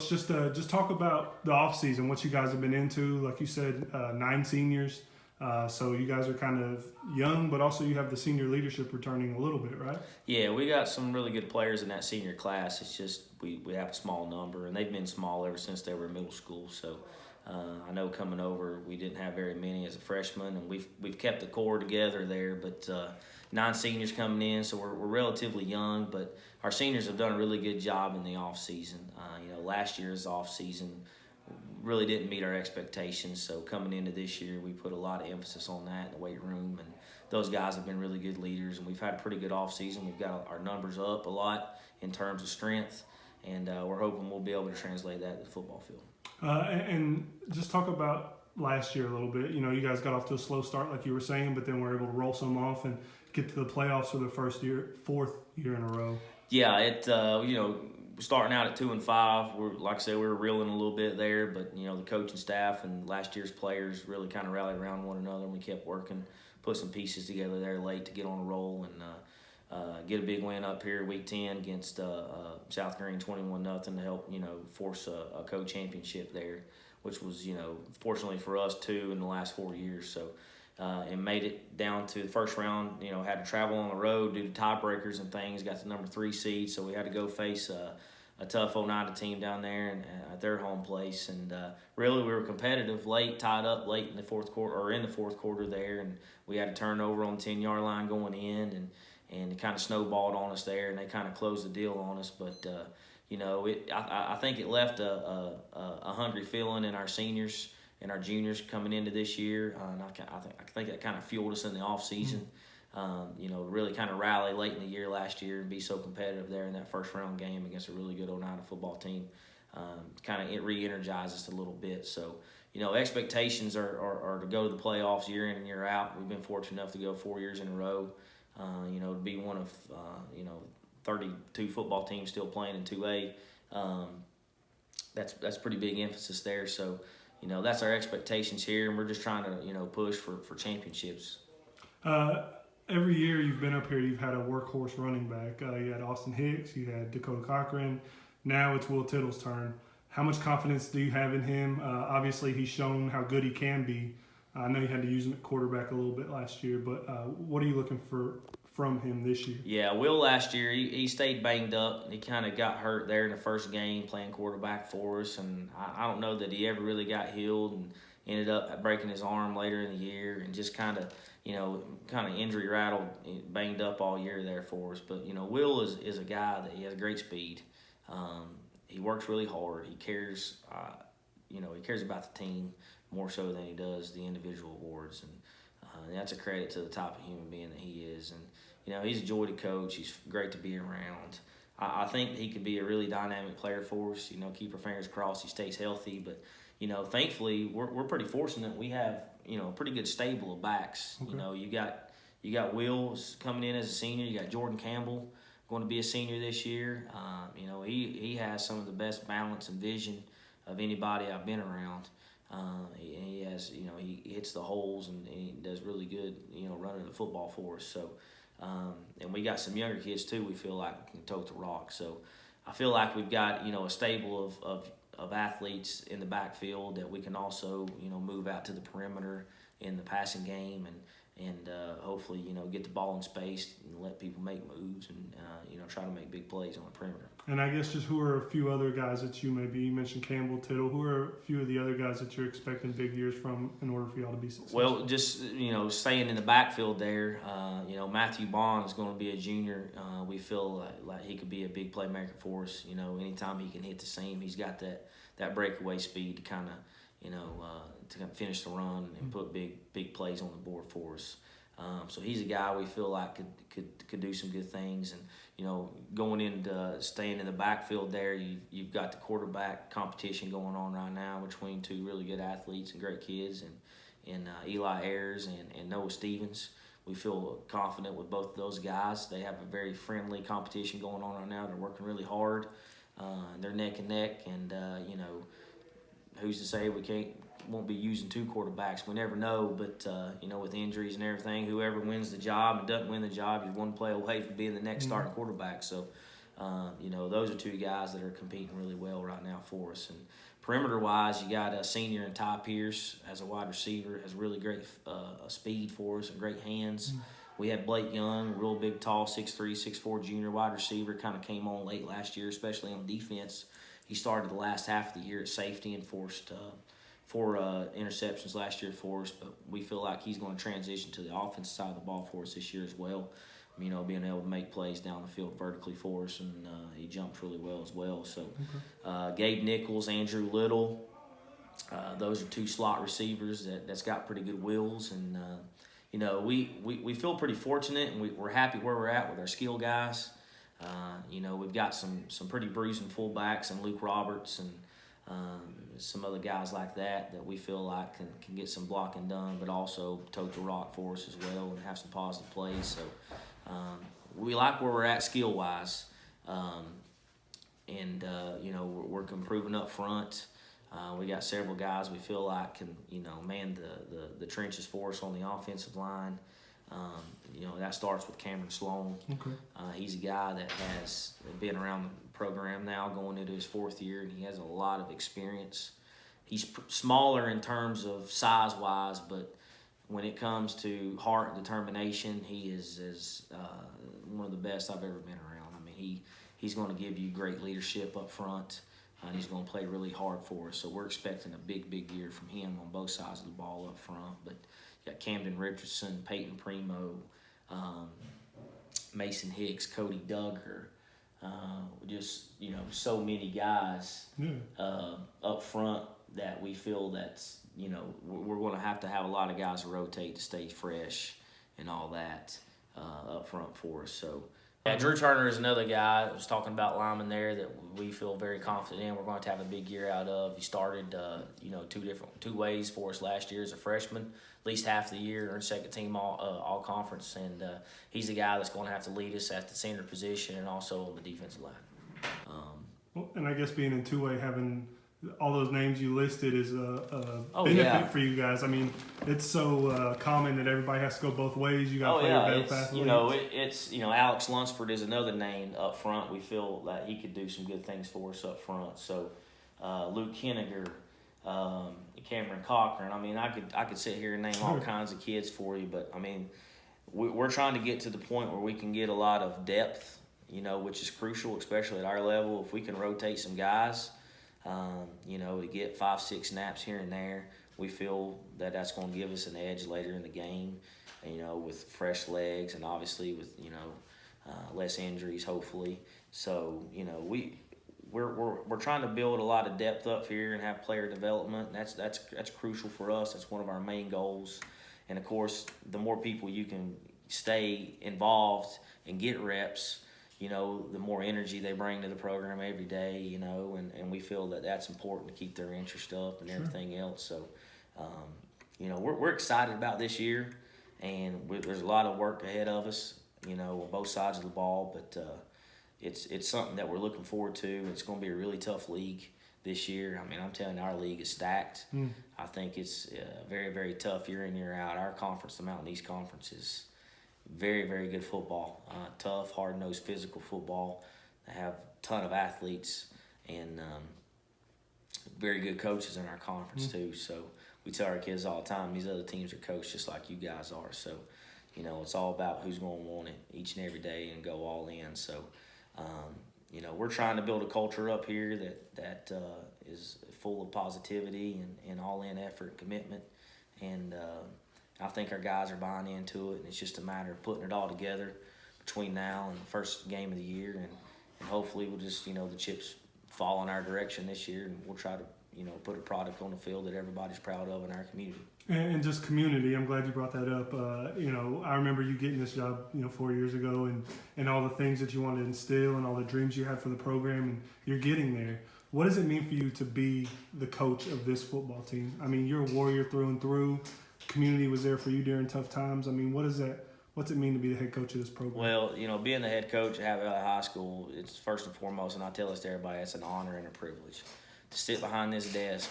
Coach, just talk about the off season, what you guys have been into. Like you said, 9 seniors. So you guys are kind of young, but also you have the senior leadership returning a little bit, right? Yeah, we got some really good players in that senior class. It's just we have a small number, and they've been small ever since they were in middle school. So I know coming over, we didn't have very many as a freshman, and we've kept the core together there. But 9 seniors coming in, so we're relatively young. But our seniors have done a really good job in the off season. Last year's off season really didn't meet our expectations. So coming into this year, we put a lot of emphasis on that in the weight room, and those guys have been really good leaders, and we've had a pretty good off season. We've got our numbers up a lot in terms of strength, and we're hoping we'll be able to translate that to the football field. And just talk about last year a little bit. You guys got off to a slow start, like you were saying, but then were able to roll some off and get to the playoffs for the 4th year in a row. Yeah, starting out at 2-5, like I said, we were reeling a little bit there, but the coaching staff and last year's players really kind of rallied around one another, and we kept working, put some pieces together there late to get on a roll and get a big win up here week 10 against South Green 21-0 to help force a co-championship there, which was fortunately for us 2 in the last 4 years. So. And made it down to the first round. Had to travel on the road due to tiebreakers and things. Got the number 3 seed, so we had to go face a tough Oneida team down there and at their home place. And really, we were competitive late, tied up late in the fourth quarter there, and we had a turnover on the 10-yard line going in, and it kind of snowballed on us there, and they kind of closed the deal on us. But I think it left a hungry feeling in our seniors and our juniors coming into this year. And I think that kind of fueled us in the off season. Really kind of rally late in the year last year and be so competitive there in that first round game against a really good Oneida football team. It re-energized us a little bit. So, expectations are to go to the playoffs year in and year out. We've been fortunate enough to go 4 years in a row. To be one of 32 football teams still playing in 2A. That's pretty big emphasis there. So. That's our expectations here, and we're just trying to, push for championships. Every year you've been up here, you've had a workhorse running back. You had Austin Hicks, you had Dakota Cochran. Now it's Will Tittle's turn. How much confidence do you have in him? Obviously, he's shown how good he can be. I know you had to use him at quarterback a little bit last year, but what are you looking for from him this year? Yeah, Will last year, he stayed banged up. He kind of got hurt there in the first game playing quarterback for us, and I don't know that he ever really got healed and ended up breaking his arm later in the year and just kind of injury rattled, banged up all year there for us. But, Will is a guy that he has great speed. He works really hard. He cares, he cares about the team more so than he does the individual awards. And that's a credit to the type of human being that he is. And, he's a joy to coach. He's great to be around. I think he could be a really dynamic player for us. Keep our fingers crossed he stays healthy. But, thankfully, we're pretty fortunate. We have, a pretty good stable of backs. Okay. You got Will coming in as a senior. You got Jordan Campbell going to be a senior this year. He has some of the best balance and vision of anybody I've been around. He has, he hits the holes and he does really good, running the football for us. So, and we got some younger kids too. We feel like we can tote the rock. So, I feel like we've got, a stable of athletes in the backfield that we can also, move out to the perimeter in the passing game and hopefully, get the ball in space and let people make moves and, try to make big plays on the perimeter. And I guess just who are a few other guys that you mentioned Campbell, Tittle, who are a few of the other guys that you're expecting big years from in order for y'all to be successful? Well, just, staying in the backfield there, Matthew Bond is going to be a junior. We feel like he could be a big playmaker for us. Anytime he can hit the seam, he's got that breakaway speed to kind of, to finish the run and put big plays on the board for us. So he's a guy we feel like could do some good things. And, going into staying in the backfield there, you've got the quarterback competition going on right now between 2 really good athletes and great kids, and Eli Ayers and Noah Stevens. We feel confident with both of those guys. They have a very friendly competition going on right now. They're working really hard. They're neck and neck, and, who's to say won't be using 2 quarterbacks. We never know, but, with injuries and everything, whoever wins the job and doesn't win the job, you're one play away from being the next starting quarterback. So Those are two guys that are competing really well right now for us. And perimeter-wise, you got a senior in Ty Pierce as a wide receiver, has really great speed for us and great hands. We had Blake Young, real big, tall, 6'3", 6'4", junior wide receiver, kind of came on late last year, especially on defense. He started the last half of the year at safety and forced 4 interceptions last year for us, but we feel like he's going to transition to the offensive side of the ball for us this year as well. Being able to make plays down the field vertically for us, and he jumps really well as well. So Gabe Nichols, Andrew Little, those are 2 slot receivers that's got pretty good wheels, and we feel pretty fortunate, and we're happy where we're at with our skill guys. We've got some pretty bruising fullbacks and Luke Roberts and some other guys like that we feel like can get some blocking done, but also tote the rock for us as well and have some positive plays. So we like where we're at skill-wise, and we're improving up front. We got several guys we feel like can man the trenches for us on the offensive line. That starts with Cameron Sloan. Okay. He's a guy that has been around the program now going into his 4th year, and he has a lot of experience. He's smaller in terms of size-wise, but when it comes to heart and determination, he is one of the best I've ever been around. He's going to give you great leadership up front, and he's going to play really hard for us. So we're expecting a big, big year from him on both sides of the ball up front. But you got Camden Richardson, Peyton Primo, Mason Hicks, Cody Duggar, so many guys up front that we feel that's, we're going to have a lot of guys rotate to stay fresh and all that up front for us. So, Drew Turner is another guy. I was talking about lineman there that we feel very confident in. We're going to have a big year out of. He started, 2 ways for us last year as a freshman, at least half the year, earned second team all conference, and he's the guy that's going to have to lead us at the center position and also on the defensive line. And I guess being in 2-way, having all those names you listed is a benefit for you guys. It's so common that everybody has to go both ways. You got to play your better athletes. Alex Lunsford is another name up front. We feel that he could do some good things for us up front. So Luke Henniger, Cameron Cochran. I could sit here and name all kinds of kids for you, but we're trying to get to the point where we can get a lot of depth, which is crucial, especially at our level. If we can rotate some guys, to get 5-6 snaps here and there, we feel that that's going to give us an edge later in the game, with fresh legs and obviously with, less injuries, hopefully. So, we're trying to build a lot of depth up here and have player development. That's crucial for us. That's one of our main goals. And, of course, the more people you can stay involved and get reps, the more energy they bring to the program every day, and we feel that that's important to keep their interest up and everything else. So, we're excited about this year, and there's a lot of work ahead of us, on both sides of the ball, but it's something that we're looking forward to. It's going to be a really tough league this year. I'm telling you, our league is stacked. I think it's very, very tough year in, year out. Our conference, the Mountain East Conference, is very, very good football. Tough, hard-nosed, physical football. They have a ton of athletes and very good coaches in our conference too. So we tell our kids all the time, these other teams are coached just like you guys are. So, it's all about who's going to want it each and every day and go all in. So, we're trying to build a culture up here that is full of positivity and all-in effort and commitment. And I think our guys are buying into it, and it's just a matter of putting it all together between now and the first game of the year, and hopefully we'll just, the chips fall in our direction this year, and we'll try to, put a product on the field that everybody's proud of in our community. And just community, I'm glad you brought that up. I remember you getting this job, 4 years ago, and all the things that you wanted to instill and all the dreams you had for the program, and you're getting there. What does it mean for you to be the coach of this football team? You're a Warrior through and through. Community was there for you during tough times. What's it mean to be the head coach of this program? Well, being the head coach at Havre High School, it's first and foremost, and I tell this to everybody, it's an honor and a privilege to sit behind this desk.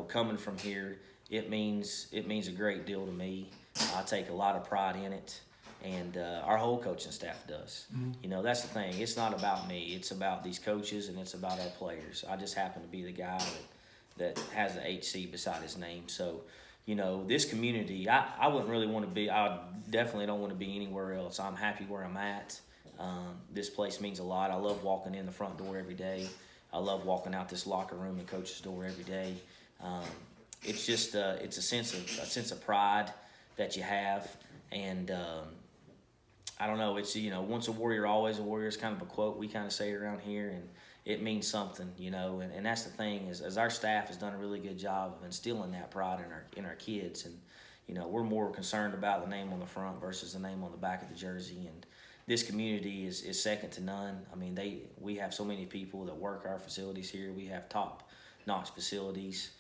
Coming from here, it means a great deal to me. I take a lot of pride in it, And our whole coaching staff does. You know, that's the thing. It's not about me. It's about these coaches and it's about our players. I just happen to be the guy that has the HC beside his name. So, you know, this community, I wouldn't really want to be, I definitely don't want to be anywhere else. I'm happy where I'm at. This place means a lot. I love walking in the front door every day. I love walking out this locker room and coach's door every day. It's just, it's a sense of pride that you have. And, I don't know, it's, you know, once a warrior, always a warrior is kind of a quote we kind of say around here, and it means something, you know, and that's the thing is, as our staff has done a really good job of instilling that pride in our kids, and, you know, we're more concerned about the name on the front versus the name on the back of the jersey, and this community is second to none. I mean, we have so many people that work our facilities here. We have top-notch facilities,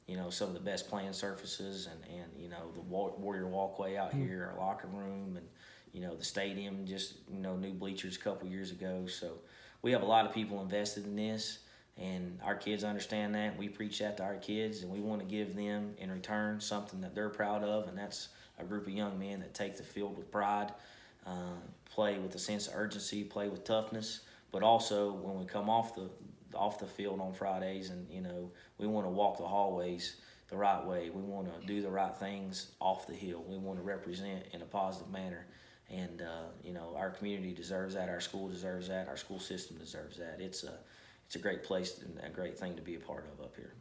you know, some of the best playing surfaces, and you know, the Warrior Walkway out here, our locker room, and you know, the stadium, just, you know, new bleachers a couple years ago. So we have a lot of people invested in this, and our kids understand that. We preach that to our kids, and we want to give them in return something that they're proud of, and that's a group of young men that take the field with pride, play with a sense of urgency, play with toughness, but also when we come off the field on Fridays, and, you know, we want to walk the hallways the right way. We want to do the right things off the hill. We want to represent in a positive manner. And, you know, our community deserves that. Our school deserves that. Our school system deserves that. It's a great place and a great thing to be a part of up here.